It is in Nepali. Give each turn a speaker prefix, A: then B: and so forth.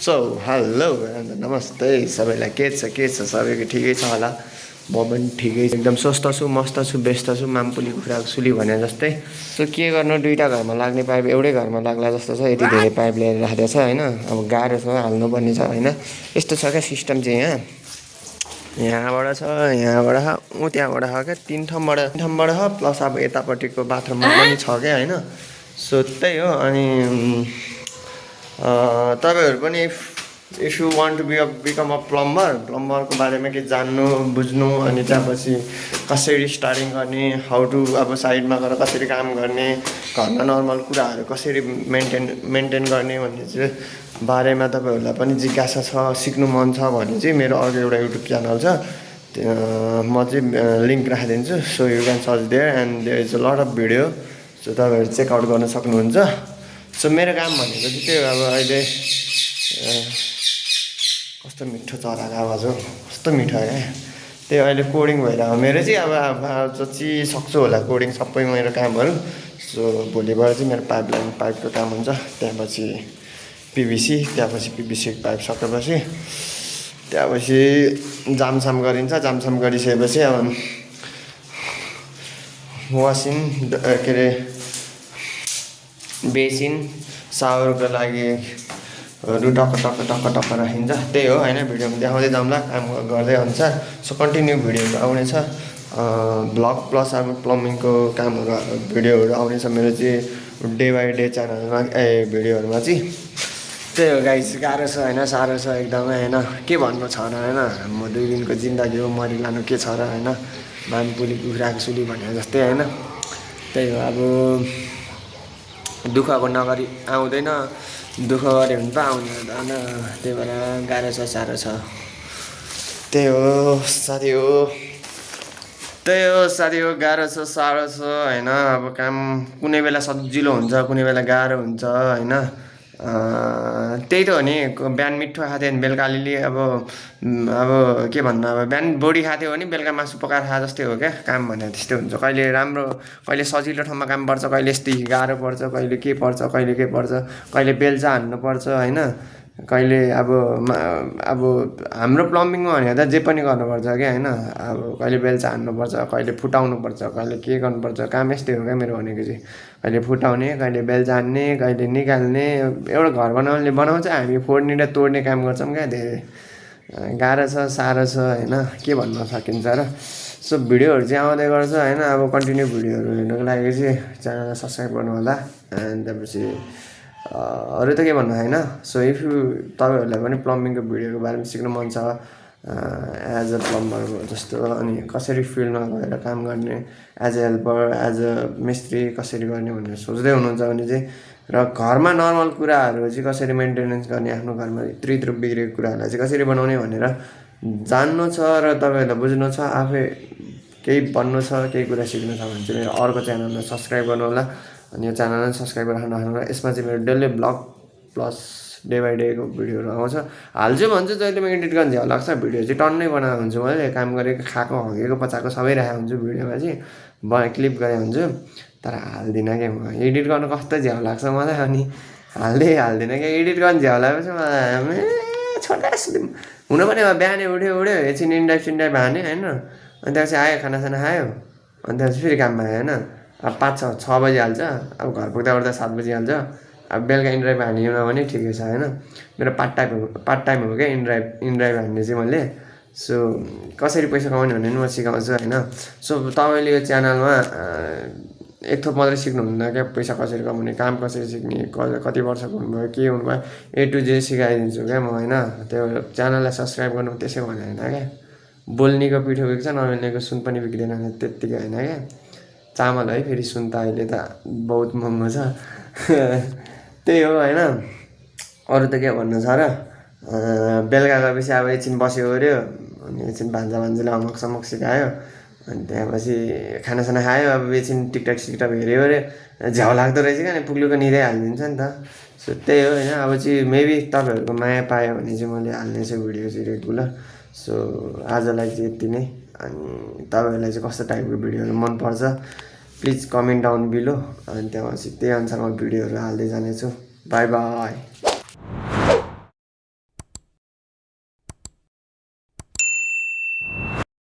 A: सो हेलो नमस्ते सबैलाई के छ सबैको ठिकै छ होला म पनि ठिकै एकदम स्वस्थ छु मस्त छु व्यस्त छु मामपुली कुखुराको सुली भने जस्तै सो के गर्नु दुईटा घरमा लाग्ने पाइप एउटै घरमा लाग्ला जस्तो छ यति धेरै पाइप ल्याएर राखेको छ हैन अब गाह्रो छ हाल्नुपर्ने छ हैन यस्तो छ क्या सिस्टम चाहिँ यहाँबाट छ यहाँबाट ऊ त्यहाँबाट छ क्या तीन ठाउँबाट छ प्लस अब यतापट्टिको बाथरुममा पनि छ क्या हैन सो त्यही हो अनि तपाईहरु पनि if you want to become a प्लम्बरको बारेमा के जान्नु बुझ्नु अनि त्यसपछि कसरी स्टार्टिङ गर्ने हाउ टु अब साइडमा गएर कसरी काम गर्ने घरमा नर्मल कुराहरू कसरी मेन्टेन गर्ने भन्ने चाहिँ बारेमा तपाईहरुलाई पनि जिज्ञासा छ सिक्नु मन छ भने चाहिँ मेरो अर्को एउटा युट्युब च्यानल छ म चाहिँ लिंक राखिदिन्छु so you can search there and there is a lot of video so तपाईहरु चेक आउट गर्न सक्नुहुन्छ सो मेरो काम भनेको चाहिँ त्यो अब अहिले कस्तो मिठो चराको आवाज हो कस्तो मिठो क्या त्यही अहिले कोडिङ भइरहेको मेरो चाहिँ अब जति सक्छु होला कोडिङ सबै मेरो कामहरू सो भोलिबाट चाहिँ मेरो पाइपको काम हुन्छ त्यहाँपछि पिभिसी पाइप सकेपछि त्यहाँपछि जामसाम गरिन्छ जामसाम गरिसकेपछि अब वासिङ के अरे बेसिन सावरको लागि टक्क राखिन्छ त्यही हो हैन भिडियोमा देखाउँदै जाउँला काम गर्दै अनुसार सो कन्टिन्यू भिडियोहरू आउनेछ ब्लग प्लस अब प्लम्बिङको कामहरू भिडियोहरू आउनेछ मेरो चाहिँ डे बाई डे च्यानलमा भिडियोहरूमा चाहिँ त्यही हो गाइस गाह्रो छ हैन साह्रो छ एकदमै हैन के भन्नु छ र हैन म 2 दिनको जिन्दगी हो मरिलानु के छ र हैन मामपुली कुखुराको सुली भने जस्तै हैन त्यही हो अब दुःखको नगरी आउँदैन दुःख गऱ्यो भने पो आउँदैन त्यही भएर गाह्रो छ साह्रो छ त्यही हो साथी हो गाह्रो छ साह्रो छ हैन अब काम कुनै बेला सजिलो हुन्छ कुनै बेला गाह्रो हुन्छ हैन त्यही त हो नि बिहान मिठो खाथ्यो भने बेलुका अलिअलि अब के भन्नु अब बिहान बोडी खाथ्यो भने बेलुका मासु पकाएर खा जस्तै हो क्या काम भने त्यस्तै हुन्छ कहिले राम्रो कहिले सजिलो ठाउँमा काम पर्छ कहिले यस्तै गाह्रो पर्छ कहिले के पर्छ कहिले बेल्चा हान्नु पर्छ हैन कहिले अब हाम्रो प्लम्बिङमा भनेको त जे पनि गर्नुपर्छ क्या हैन अब कहिले बेल्चा हान्नुपर्छ कहिले फुटाउनु पर्छ कहिले के गर्नुपर्छ काम यस्तै हो क्या मेरो भनेको चाहिँ कहिले फुटाउने कहिले बेल्चा हान्ने कहिले निकाल्ने एउटा घर बनाउँछ हामी फोड्ने र तोड्ने काम गर्छौँ क्या धेरै गाह्रो छ साह्रो छ हैन के भन्न सकिन्छ र सो भिडियोहरू चाहिँ आउँदै गर्छ हैन अब कन्टिन्यू भिडियोहरू हेर्नुको लागि चाहिँ च्यानललाई सब्स्क्राइब गर्नु होला एन्ड त्यसपछि अरू त के भन्नु हैन सो इफ यु तपाईहरुलाई पनि प्लम्बिङको भिडियोको बारेमा सिक्नु मन छ एज अ प्लम्बर जस्तो अनि कसरी फिल्डमा गएर काम गर्ने as a helper as a मिस्त्री कसरी गर्ने भनेर सोच्दै हुनुहुन्छ भने चाहिँ र घरमा नर्मल कुराहरू चाहिँ कसरी मेन्टेनेन्स गर्ने आफ्नो घरमा इत्रु बिग्रेको कुराहरूलाई चाहिँ कसरी बनाउने भनेर जान्नु छ र तपाईहरुलाई बुझ्नु छ आफै केही भन्नु छ केही कुरा सिक्नु छ भने चाहिँ मेरो अर्को च्यानललाई सब्स्क्राइब गर्नु होला अनि यो च्यानललाई सब्स्क्राइब गरेर राख्नु होला यसमा चाहिँ मेरो daily blog plus day by डेको भिडियोहरू आउँछ हाल्छु भन्छु जहिले म एडिट गर्न झ्याउ लाग्छ भिडियो चाहिँ टन्नै बनाएको हुन्छु मैले काम गरेको खाएको हगेको पचाएको सबै राखेको हुन्छु भिडियोमा चाहिँ क्लिप गरेको हुन्छु तर हाल्दिनँ क्या म एडिट गर्नु कस्तो झ्याउ लाग्छ मलाई अनि हाल्दिनँ क्या एडिट गर्न झ्याउ लागेपछि मलाई छोटा हुन पनि अब बिहानै उठ्यो एकछिन इन्डाइप सिन्डाइप हान्यो होइन अनि त्यसपछि आयो खानासाना खायो अनि त्यसपछि फेरि काममा आयो होइन अब 5-6 बजी हाल्छ अब घर पुग्दा 7 बजी हाल्छ अब बेलुका इन्ड्राइभ हानिएन भने ठिकै छ होइन मेरो पार्ट टाइम हो क्या इन्ड्राइभ हान्ने चाहिँ मैले सो कसरी पैसा कमाउने भन्ने म सिकाउँछु होइन सो तपाईँले यो च्यानलमा एक थोक मात्रै सिक्नुहुन्न क्या पैसा कसरी कमाउने काम कसरी सिक्ने कति वर्षको हुनुभयो के हुनुभयो A to Z सिकाइदिन्छु क्या म होइन त्यो च्यानललाई सब्स्क्राइब गर्नु त्यसै भने होइन क्या बोल्नेको पिठो बिग्छ नमिल्नेको सुन पनि बिग्दैन त्यत्तिकै होइन क्या चामल है फेरि सुन त अहिले त बहुत महँगो छ त्यही हो होइन अरू त के भन्नु छ र बेलुका गएपछि अब एकछिन बस्यो ओऱ्यो अनि एकछिन भान्जाले अमक सिकायो अनि त्यसपछि खानासाना खायो अब एकछिन टिकटक हेऱ्यो ओऱ्यो झ्याउ लाग्दो रहेछ क्या अनि पुग्लुको निदै हालिदिन्छ नि त सो त्यही हो होइन अब चाहिँ मेबी तपाईँहरूको माया पायो भने चाहिँ मैले हाल्नेछु भिडियो चाहिँ रेगुलर सो आजलाई चाहिँ यति नै अनि तपाईहरुलाई चाहिँ कस्तो टाइपको भिडियोहरू मन पर्छ प्लिज कमेन्ट डाउन बिलो अनि त्यसपछि त्यही अनुसार म भिडियोहरू हाल्दै जानेछु बाइ बाइ